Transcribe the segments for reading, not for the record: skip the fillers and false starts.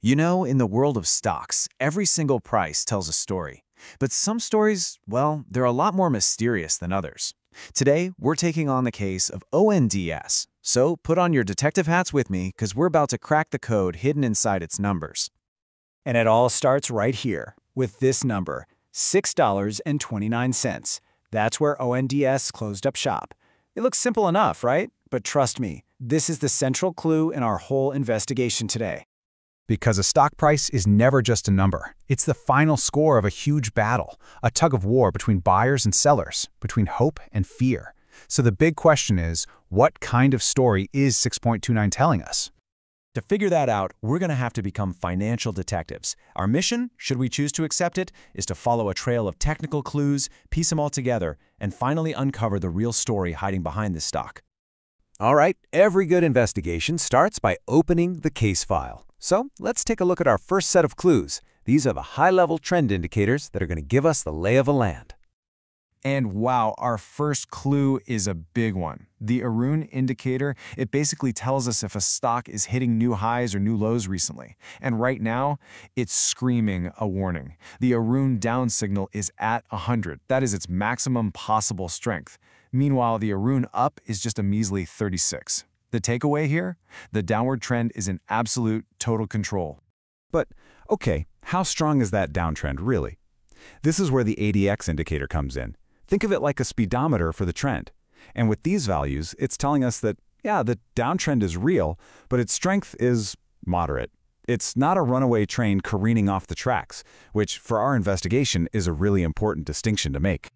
You know, in the world of stocks, every single price tells a story. But some stories, well, they're a lot more mysterious than others. Today, we're taking on the case of ONDS. So put on your detective hats with me, because we're about to crack the code hidden inside its numbers. And it all starts right here, with this number, $6.29. That's where ONDS closed up shop. It looks simple enough, right? But trust me, this is the central clue in our whole investigation today. Because a stock price is never just a number. It's the final score of a huge battle, a tug of war between buyers and sellers, between hope and fear. So the big question is, what kind of story is 6.29 telling us? To figure that out, we're going to have to become financial detectives. Our mission, should we choose to accept it, is to follow a trail of technical clues, piece them all together, and finally uncover the real story hiding behind this stock. All right, every good investigation starts by opening the case file. So let's take a look at our first set of clues. These are the high-level trend indicators that are going to give us the lay of the land. And wow, our first clue is a big one. The Aroon indicator, it basically tells us if a stock is hitting new highs or new lows recently. And right now, it's screaming a warning. The Aroon Down signal is at 100. That is its maximum possible strength. Meanwhile, the Aroon Up is just a measly 36. The takeaway here? The downward trend is in absolute total control. But, okay, how strong is that downtrend really? This is where the ADX indicator comes in. Think of it like a speedometer for the trend. And with these values, it's telling us that, yeah, the downtrend is real, but its strength is moderate. It's not a runaway train careening off the tracks, which, for our investigation, is a really important distinction to make.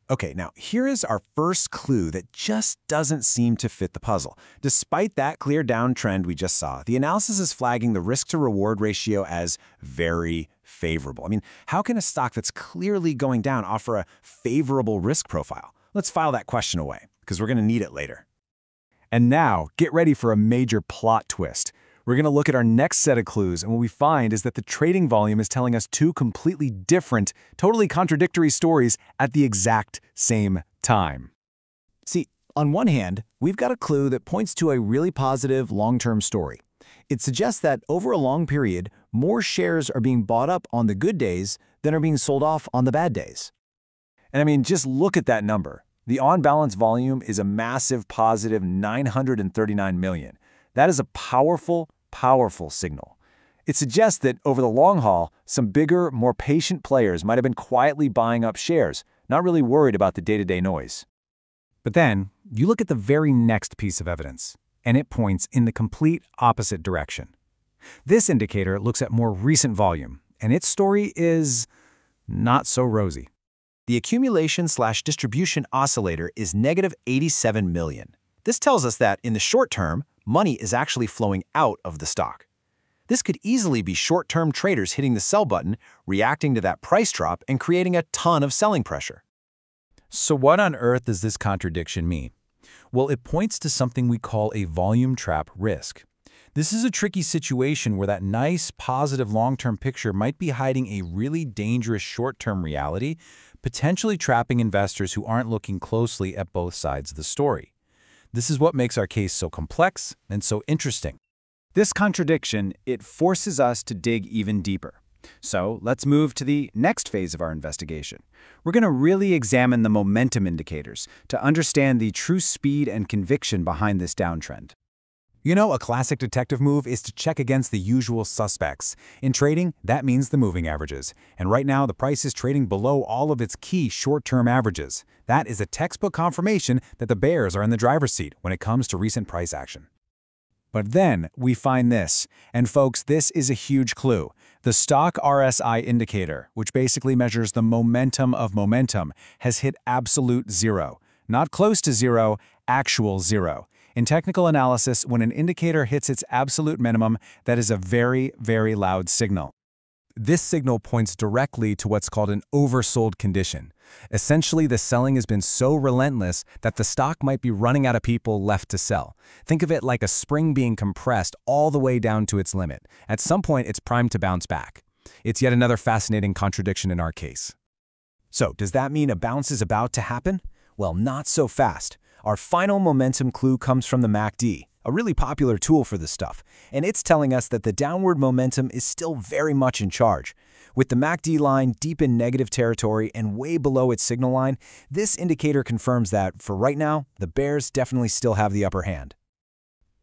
Okay, now here is our first clue that just doesn't seem to fit the puzzle. Despite that clear downtrend we just saw, the analysis is flagging the risk-to-reward ratio as very favorable. I mean, how can a stock that's clearly going down offer a favorable risk profile? Let's file that question away, because we're going to need it later. And now, get ready for a major plot twist. We're going to look at our next set of clues, and what we find is that the trading volume is telling us two completely different, totally contradictory stories at the exact same time. See, on one hand, we've got a clue that points to a really positive long-term story. It suggests that over a long period, more shares are being bought up on the good days than are being sold off on the bad days. And I mean, just look at that number. The on-balance volume is a massive positive 939 million. That is a powerful signal. It suggests that over the long haul, some bigger, more patient players might have been quietly buying up shares, not really worried about the day-to-day noise. But then, you look at the very next piece of evidence, and it points in the complete opposite direction. This indicator looks at more recent volume, and its story is not so rosy. The accumulation/distribution oscillator is negative 87 million. This tells us that, in the short term, money is actually flowing out of the stock. This could easily be short-term traders hitting the sell button, reacting to that price drop, and creating a ton of selling pressure. So what on earth does this contradiction mean? Well, it points to something we call a volume trap risk. This is a tricky situation where that nice, positive long-term picture might be hiding a really dangerous short-term reality, potentially trapping investors who aren't looking closely at both sides of the story. This is what makes our case so complex and so interesting. This contradiction, it forces us to dig even deeper. So let's move to the next phase of our investigation. We're going to really examine the momentum indicators to understand the true speed and conviction behind this downtrend. You know, a classic detective move is to check against the usual suspects. In trading, that means the moving averages. And right now, the price is trading below all of its key short-term averages. That is a textbook confirmation that the bears are in the driver's seat when it comes to recent price action. But then we find this, and folks, this is a huge clue. The StochRSI indicator, which basically measures the momentum of momentum, has hit absolute zero. Not close to zero, actual zero. In technical analysis, when an indicator hits its absolute minimum, that is a very, very loud signal. This signal points directly to what's called an oversold condition. Essentially, the selling has been so relentless that the stock might be running out of people left to sell. Think of it like a spring being compressed all the way down to its limit. At some point, it's primed to bounce back. It's yet another fascinating contradiction in our case. So, does that mean a bounce is about to happen? Well, not so fast. Our final momentum clue comes from the MACD, a really popular tool for this stuff, and it's telling us that the downward momentum is still very much in charge. With the MACD line deep in negative territory and way below its signal line, this indicator confirms that, for right now, the bears definitely still have the upper hand.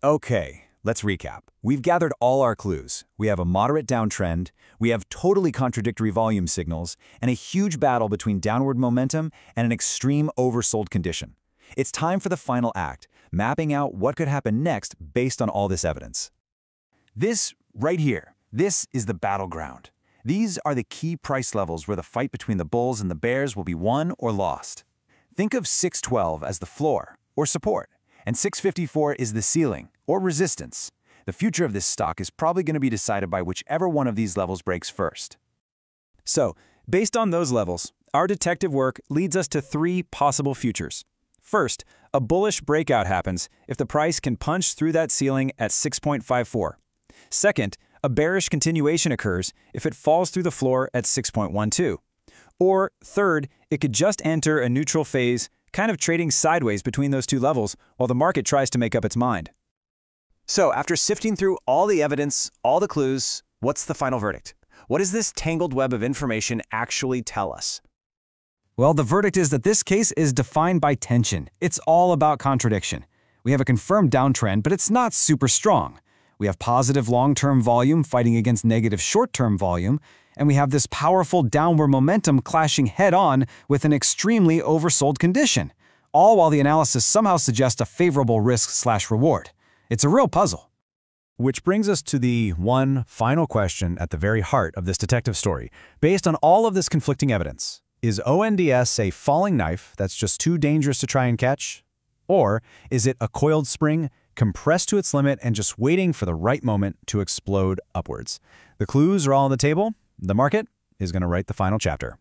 Okay, let's recap. We've gathered all our clues. We have a moderate downtrend, we have totally contradictory volume signals, and a huge battle between downward momentum and an extreme oversold condition. It's time for the final act, mapping out what could happen next based on all this evidence. This, right here, this is the battleground. These are the key price levels where the fight between the bulls and the bears will be won or lost. Think of 612 as the floor, or support, and 654 is the ceiling, or resistance. The future of this stock is probably going to be decided by whichever one of these levels breaks first. So, based on those levels, our detective work leads us to 3 possible futures. First, a bullish breakout happens if the price can punch through that ceiling at 6.54. Second, a bearish continuation occurs if it falls through the floor at 6.12. Or third, it could just enter a neutral phase, kind of trading sideways between those 2 levels while the market tries to make up its mind. So, after sifting through all the evidence, all the clues, what's the final verdict? What does this tangled web of information actually tell us? Well, the verdict is that this case is defined by tension. It's all about contradiction. We have a confirmed downtrend, but it's not super strong. We have positive long-term volume fighting against negative short-term volume, and we have this powerful downward momentum clashing head-on with an extremely oversold condition, all while the analysis somehow suggests a favorable risk/reward. It's a real puzzle. Which brings us to the one final question at the very heart of this detective story. Based on all of this conflicting evidence, is ONDS a falling knife that's just too dangerous to try and catch? Or is it a coiled spring, compressed to its limit and just waiting for the right moment to explode upwards? The clues are all on the table. The market is going to write the final chapter.